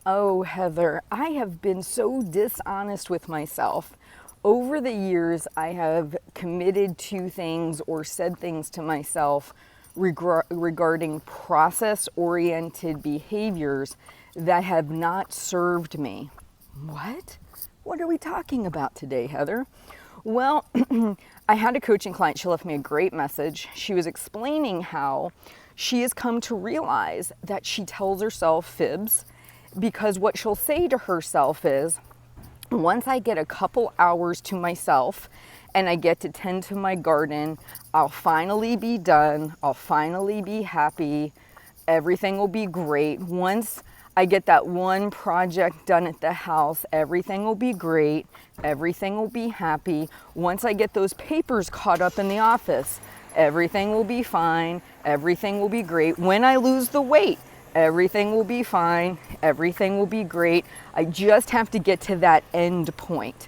Oh, Heather, I have been so dishonest with myself. Over the years, I have committed to things or said things to myself regarding process oriented behaviors that have not served me. What? What are we talking about today, Heather? Well, I had a coaching client. She left me a great message. She was explaining how she has come to realize that she tells herself fibs because what she'll say to herself is, once I get a couple hours to myself and I get to tend to my garden, I'll finally be done. I'll finally be happy. Everything will be great. Once I get that one project done at the house, everything will be great. Everything will be happy. Once I get those papers caught up in the office, everything will be fine. Everything will be great. When I lose the weight, everything will be fine. Everything will be great. I just have to get to that end point.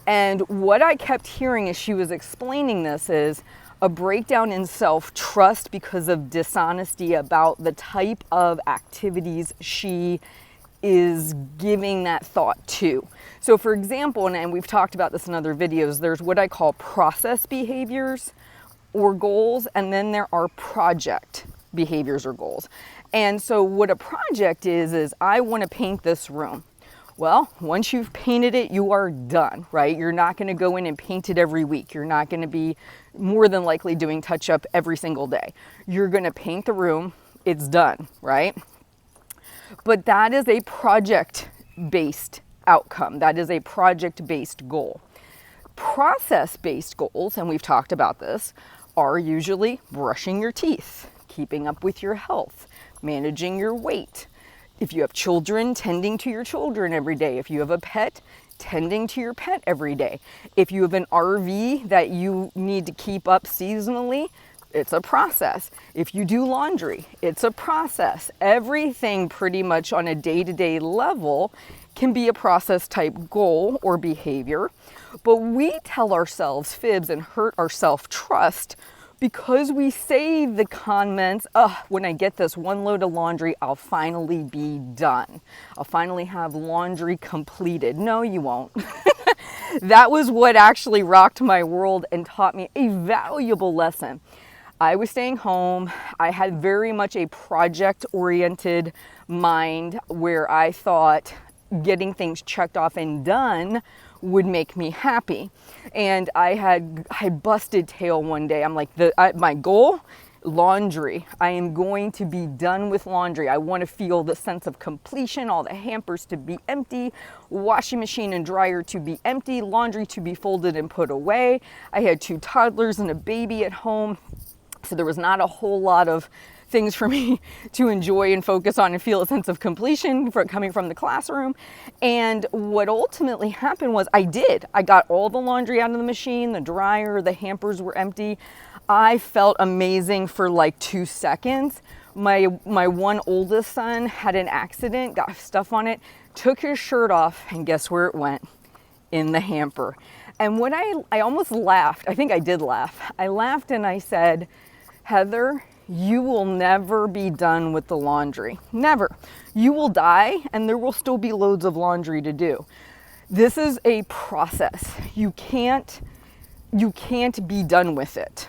And what I kept hearing as she was explaining this is a breakdown in self-trust because of dishonesty about the type of activities she is giving that thought to. So for example, and we've talked about this in other videos, there's what I call process behaviors or goals, and then there are project behaviors or goals. And so what a project is I want to paint this room. Well, once you've painted it, you are done, right? You're not going to go in and paint it every week. You're not going to be more than likely doing touch up every single day. You're going to paint the room. It's done, right? But that is a project-based outcome. That is a project-based goal. Process-based goals, and we've talked about this, are usually brushing your teeth, keeping up with your health, managing your weight. If you have children, tending to your children every day. If you have a pet, tending to your pet every day. If you have an RV that you need to keep up seasonally, it's a process. If you do laundry, it's a process. Everything pretty much on a day-to-day level can be a process type goal or behavior. But we tell ourselves fibs and hurt our self-trust because we say the comments, when I get this one load of laundry, I'll finally be done. I'll finally have laundry completed. No, you won't. That was what actually rocked my world and taught me a valuable lesson. I was staying home. I had very much a project-oriented mind where I thought getting things checked off and done would make me happy. And I busted tail one day. I'm like, my goal, laundry. I am going to be done with laundry. I want to feel the sense of completion, all the hampers to be empty, washing machine and dryer to be empty, laundry to be folded and put away. I had 2 toddlers and a baby at home, so there was not a whole lot of things for me to enjoy and focus on and feel a sense of completion coming from the classroom. And what ultimately happened was I got all the laundry out of the machine, the dryer, the hampers were empty. I felt amazing for like 2 seconds. My one oldest son had an accident, got stuff on it, took his shirt off, and guess where it went? In the hamper. And when I almost laughed, I think I did laugh. I laughed and I said, Heather, you will never be done with the laundry. Never. You will die and there will still be loads of laundry to do. This is a process. You can't be done with it.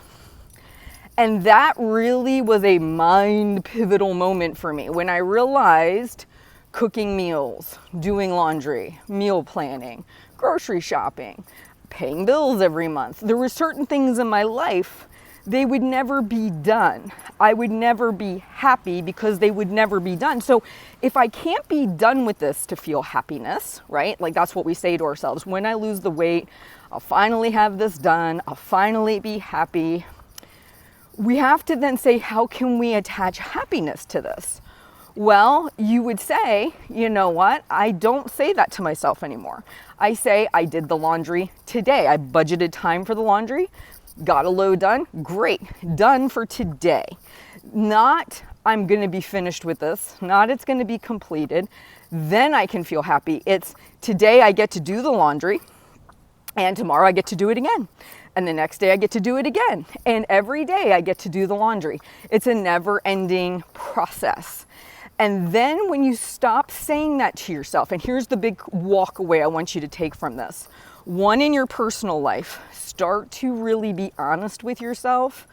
And that really was a mind pivotal moment for me when I realized cooking meals, doing laundry, meal planning, grocery shopping, paying bills every month. There were certain things in my life, they would never be done. I would never be happy because they would never be done. So if I can't be done with this to feel happiness, right? Like that's what we say to ourselves. When I lose the weight, I'll finally have this done. I'll finally be happy. We have to then say, how can we attach happiness to this? Well, you would say, you know what? I don't say that to myself anymore. I say, I did the laundry today. I budgeted time for the laundry. Got a load done? Great. Done for today. Not, I'm going to be finished with this. Not, it's going to be completed. Then I can feel happy. It's today I get to do the laundry and tomorrow I get to do it again. And the next day I get to do it again. And every day I get to do the laundry. It's a never-ending process. And then when you stop saying that to yourself, and here's the big walk away I want you to take from this. One, in your personal life, start to really be honest with yourself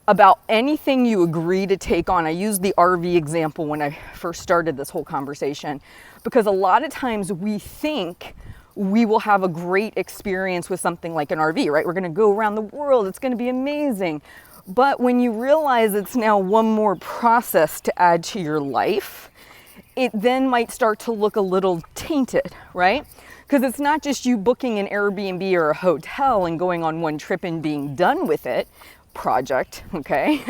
about anything you agree to take on. I used the RV example when I first started this whole conversation, because a lot of times we think we will have a great experience with something like an RV, right? We're going to go around the world. It's going to be amazing. But when you realize it's now one more process to add to your life, it then might start to look a little tainted, right? Because it's not just you booking an Airbnb or a hotel and going on one trip and being done with it, project, okay?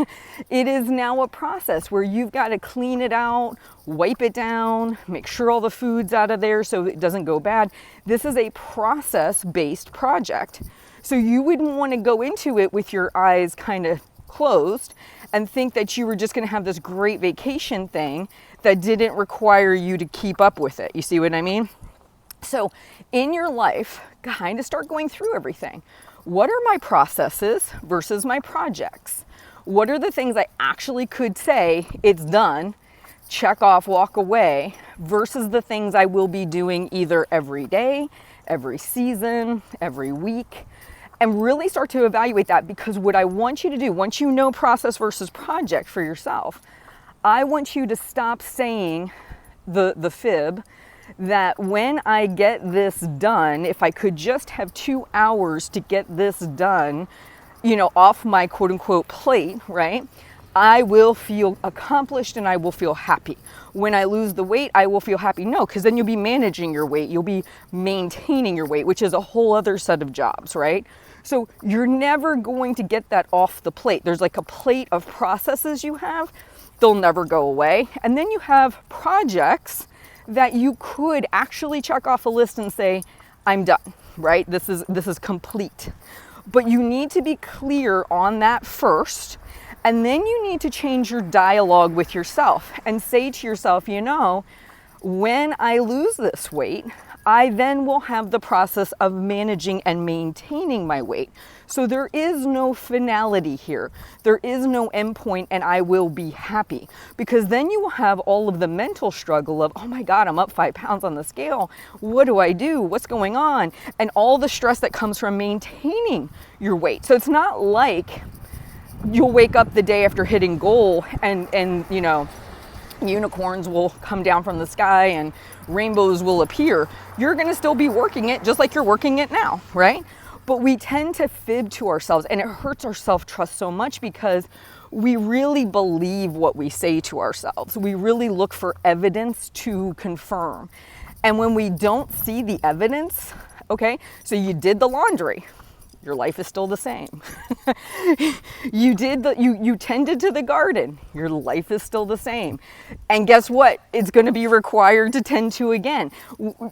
It is now a process where you've got to clean it out, wipe it down, make sure all the food's out of there so it doesn't go bad. This is a process-based project. So you wouldn't want to go into it with your eyes kind of closed and think that you were just going to have this great vacation thing that didn't require you to keep up with it. You see what I mean? So in your life, kind of start going through everything. What are my processes versus my projects? What are the things I actually could say, it's done, check off, walk away, versus the things I will be doing either every day, every season, every week, and really start to evaluate that. Because what I want you to do, once you know process versus project for yourself, I want you to stop saying the fib that when I get this done, if I could just have 2 hours to get this done, off my quote unquote plate, right? I will feel accomplished and I will feel happy. When I lose the weight, I will feel happy. No, because then you'll be managing your weight. You'll be maintaining your weight, which is a whole other set of jobs, right? So you're never going to get that off the plate. There's like a plate of processes you have. They'll never go away. And then you have projects that you could actually check off a list and say, I'm done, right? This is complete. But you need to be clear on that first, and then you need to change your dialogue with yourself and say to yourself, when I lose this weight, I then will have the process of managing and maintaining my weight. So there is no finality here. There is no endpoint, and I will be happy. Because then you will have all of the mental struggle of, oh my God, I'm up 5 pounds on the scale. What do I do? What's going on? And all the stress that comes from maintaining your weight. So it's not like you'll wake up the day after hitting goal and unicorns will come down from the sky and rainbows will appear. You're going to still be working it just like you're working it now, right? But we tend to fib to ourselves, and it hurts our self-trust so much because we really believe what we say to ourselves. We really look for evidence to confirm. And when we don't see the evidence, okay, so you did the laundry, your life is still the same. You tended to the garden, your life is still the same. And guess what? It's going to be required to tend to again.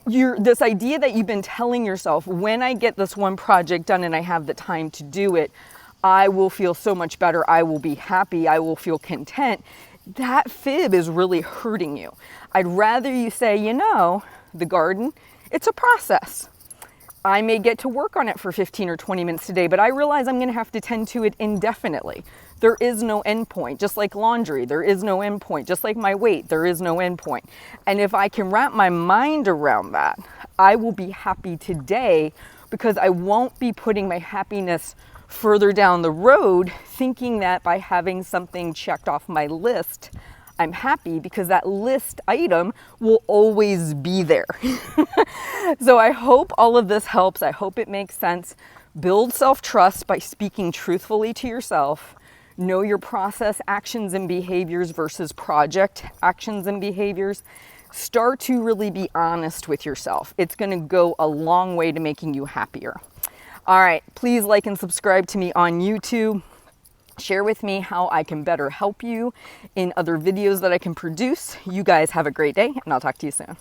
This idea that you've been telling yourself, when I get this one project done and I have the time to do it, I will feel so much better. I will be happy. I will feel content. That fib is really hurting you. I'd rather you say, the garden, it's a process. I may get to work on it for 15 or 20 minutes today, but I realize I'm going to have to tend to it indefinitely. There is no end point. Just like laundry, there is no end point. Just like my weight, there is no end point. And if I can wrap my mind around that, I will be happy today because I won't be putting my happiness further down the road thinking that by having something checked off my list, I'm happy, because that list item will always be there. So I hope all of this helps. I hope it makes sense. Build self-trust by speaking truthfully to yourself. Know your process actions and behaviors versus project actions and behaviors. Start to really be honest with yourself. It's going to go a long way to making you happier. All right, please like and subscribe to me on YouTube. Share with me how I can better help you in other videos that I can produce. You guys have a great day, and I'll talk to you soon.